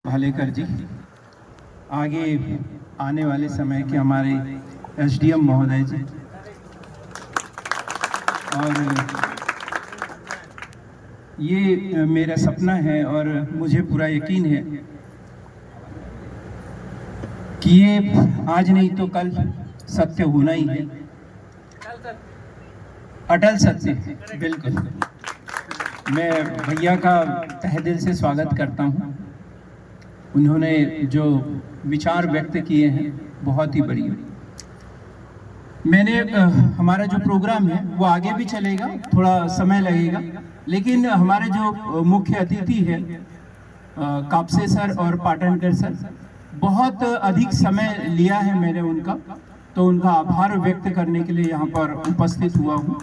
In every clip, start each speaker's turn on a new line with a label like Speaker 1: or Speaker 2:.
Speaker 1: भालेकर जी, आगे आने वाले समय के हमारे एसडीएम महोदय जी, और ये मेरा सपना है और मुझे पूरा यकीन है कि ये आज नहीं तो कल सत्य होना ही है, अटल सत्य। बिल्कुल, मैं भैया का तहे दिल से स्वागत करता हूँ। उन्होंने जो विचार व्यक्त किए हैं बहुत ही बढ़िया। मैंने हमारा जो प्रोग्राम है वो आगे भी चलेगा, थोड़ा समय लगेगा, लेकिन हमारे जो मुख्य अतिथि है कापसे सर और पाटनकर सर, बहुत अधिक समय लिया है मैंने उनका, तो उनका आभार व्यक्त करने के लिए यहाँ पर उपस्थित हुआ हूँ।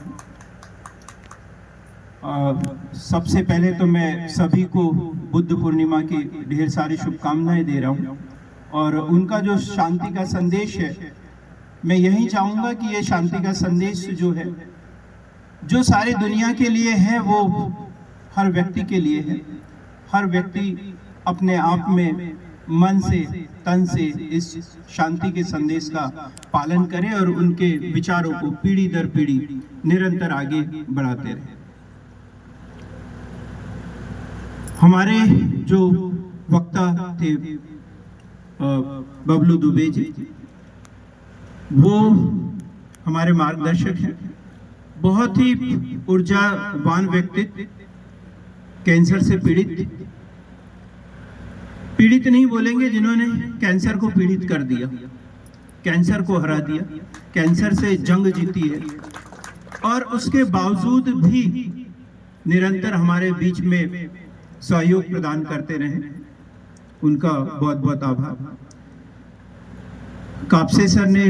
Speaker 1: सबसे पहले तो मैं सभी को बुद्ध पूर्णिमा की ढेर सारी शुभकामनाएं दे रहा हूँ, और उनका जो शांति का संदेश है, मैं यही चाहूँगा कि ये शांति का संदेश जो है, जो सारी दुनिया के लिए है, वो हर व्यक्ति के लिए है। हर व्यक्ति अपने आप में मन से तन से इस शांति के संदेश का पालन करे और उनके विचारों को पीढ़ी दर पीढ़ी निरंतर आगे बढ़ाते रहे। हमारे जो वक्ता थे बबलू दुबे जी, वो हमारे मार्गदर्शक हैं। बहुत ही ऊर्जावान व्यक्तित्व, कैंसर से पीड़ित नहीं बोलेंगे, जिन्होंने कैंसर को पीड़ित कर दिया, कैंसर को हरा दिया, कैंसर से जंग जीती है, और उसके बावजूद भी निरंतर हमारे बीच में सहयोग प्रदान करते रहे। उनका बहुत बहुत आभार। कापसे सर ने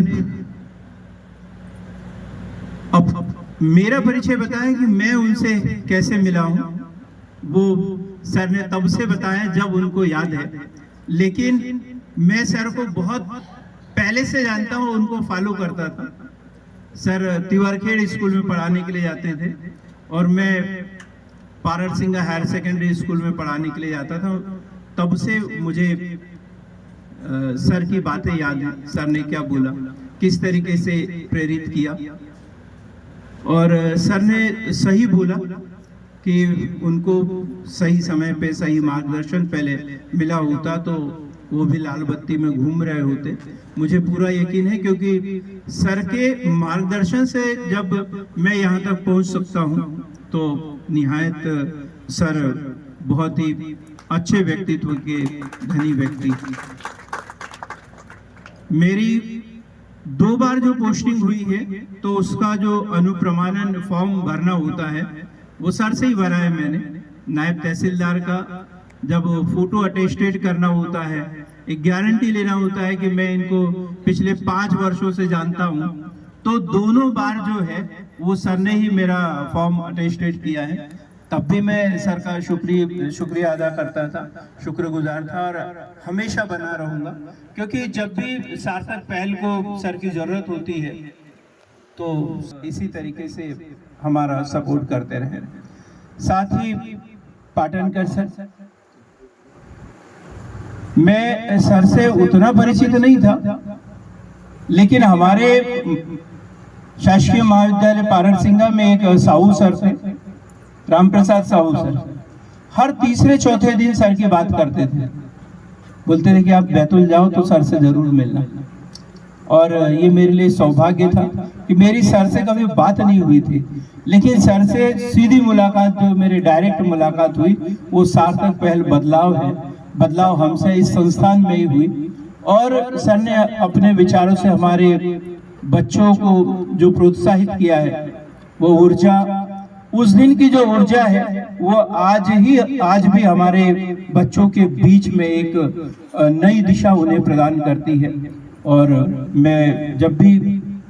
Speaker 1: अब मेरा परिचय बताया कि मैं उनसे कैसे मिला हूं, वो सर ने तब से बताया जब उनको याद है, लेकिन मैं सर को बहुत पहले से जानता हूं, उनको फॉलो करता था। सर तिवारखेड़ स्कूल में पढ़ाने के लिए जाते थे और मैं पारर सिंह हायर सेकेंडरी स्कूल में पढ़ाने के लिए जाता था। तब से मुझे सर की बातें याद हैं, सर ने क्या बोला, किस तरीके से प्रेरित किया, और सर ने सही बोला कि उनको सही समय पे सही मार्गदर्शन पहले मिला होता तो वो भी लाल बत्ती में घूम रहे होते। मुझे पूरा यकीन है, क्योंकि सर के मार्गदर्शन से जब मैं यहाँ तक पहुँच सकता हूँ, तो निहायत सर बहुत ही अच्छे व्यक्तित्व के धनी व्यक्ति। मेरी 2 बार जो पोस्टिंग हुई है, तो उसका जो अनुप्रमाणन फॉर्म भरना होता है वो सर से ही भरा है मैंने। नायब तहसीलदार का जब फोटो अटेस्टेड करना होता है, एक गारंटी लेना होता है कि मैं इनको पिछले 5 वर्षों से जानता हूँ, तो दोनों बार जो है वो सर ने ही मेरा फॉर्म अटेस्टेड किया है। तब भी मैं सर का शुक्रिया अदा करता था, शुक्रगुजार था, और हमेशा बना रहूँगा, क्योंकि जब भी सार्थक पहल को सर की ज़रूरत होती है तो इसी तरीके से हमारा सपोर्ट करते रहे। साथ ही पाटनकर सर, मैं सर से उतना परिचित नहीं था, लेकिन हमारे शासकीय महाविद्यालय पारर सिंगा में एक साहू सर थे, रामप्रसाद साहू सर। हर तीसरे चौथे दिन सर की बात करते थे, बोलते थे कि आप बैतूल जाओ तो सर से जरूर मिलना। और ये मेरे लिए सौभाग्य था कि मेरी सर से कभी बात नहीं हुई थी, लेकिन सर से सीधी मुलाकात, जो मेरी डायरेक्ट मुलाकात हुई, वो सार्थक पहल बदलाव है। बदलाव हमसे इस संस्थान में ही हुई, और सर ने अपने विचारों से हमारे बच्चों को जो प्रोत्साहित किया है, वो ऊर्जा, उस दिन की जो ऊर्जा है, वो आज भी हमारे बच्चों के बीच में एक नई दिशा उन्हें प्रदान करती है। और मैं जब भी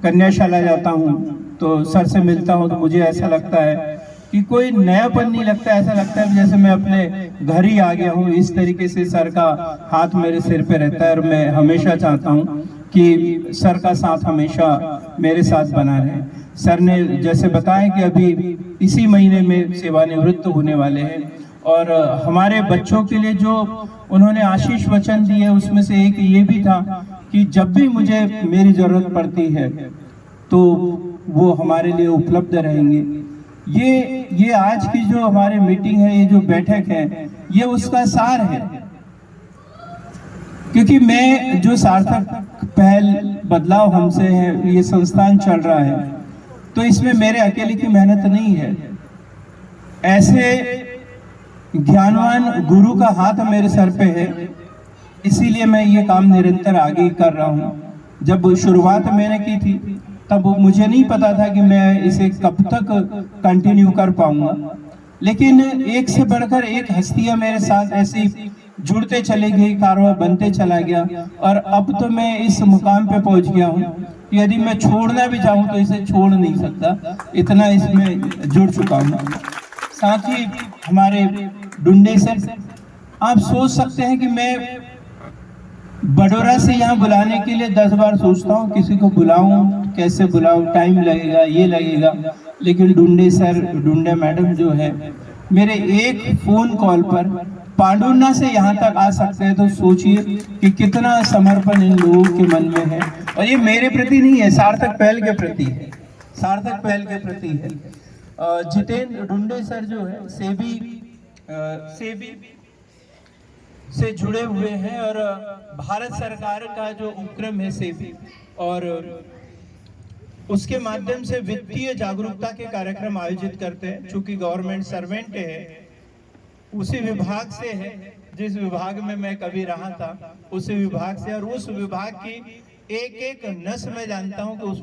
Speaker 1: कन्याशाला जाता हूँ तो सर से मिलता हूँ, तो मुझे ऐसा लगता है कि कोई नयापन नहीं लगता, ऐसा लगता है जैसे मैं अपने घर ही आ गया हूँ। इस तरीके से सर का हाथ मेरे सिर पे रहता है, और मैं हमेशा चाहता हूँ कि सर का साथ हमेशा मेरे साथ बना रहे। सर ने जैसे बताया कि अभी इसी महीने में सेवानिवृत्त होने वाले हैं, और हमारे बच्चों के लिए जो उन्होंने आशीष वचन दिए उसमें से एक ये भी था कि जब भी मुझे मेरी जरूरत पड़ती है तो वो हमारे लिए उपलब्ध रहेंगे। ये आज की जो हमारी मीटिंग है, ये जो बैठक है, ये उसका सार है। क्योंकि मैं जो सार्थक पहल बदलाव हमसे है, ये संस्थान चल रहा है, तो इसमें मेरे अकेले की मेहनत नहीं है। ऐसे ज्ञानवान गुरु का हाथ मेरे सर पे है, इसीलिए मैं ये काम निरंतर आगे कर रहा हूँ। जब शुरुआत मैंने की थी तब मुझे नहीं पता था कि मैं इसे कब तक कंटिन्यू कर पाऊंगा, लेकिन एक से बढ़कर एक हस्तियां मेरे साथ ऐसी जुड़ते चले गई, कारवां बनते चला गया और अब तो मैं इस मुकाम पे पहुंच गया हूँ कि यदि मैं छोड़ना भी चाहूँ तो इसे छोड़ नहीं सकता, इतना इसमें जुड़ चुका हूँ। साथ ही हमारे डुंडे सर, आप सोच सकते हैं कि मैं बड़ौरा से यहाँ बुलाने के लिए 10 बार सोचता हूँ, किसी को बुलाऊं, कैसे बुलाऊं, टाइम लगेगा, ये लगेगा, लेकिन डुंडे सर, डुंडे मैडम जो है, मेरे एक फोन कॉल पर पांडुर्ना से यहाँ तक आ सकते हैं। तो सोचिए कि कितना समर्पण इन लोगों के मन में है। और ये मेरे प्रति नहीं है, सार्थक पहल के प्रति है, सार्थक पहल के प्रति है। जितेंद्र डुंडे सर जो है सेबी से जुड़े हुए हैं और भारत सरकार का जो उपक्रम है सेबी, और उसके माध्यम से वित्तीय जागरूकता के कार्यक्रम आयोजित करते हैं। चूंकि गवर्नमेंट सर्वेंट है, उसी विभाग से है जिस विभाग में मैं कभी रहा था, उसी विभाग से, और उस विभाग की एक एक नस में जानता हूं कि उस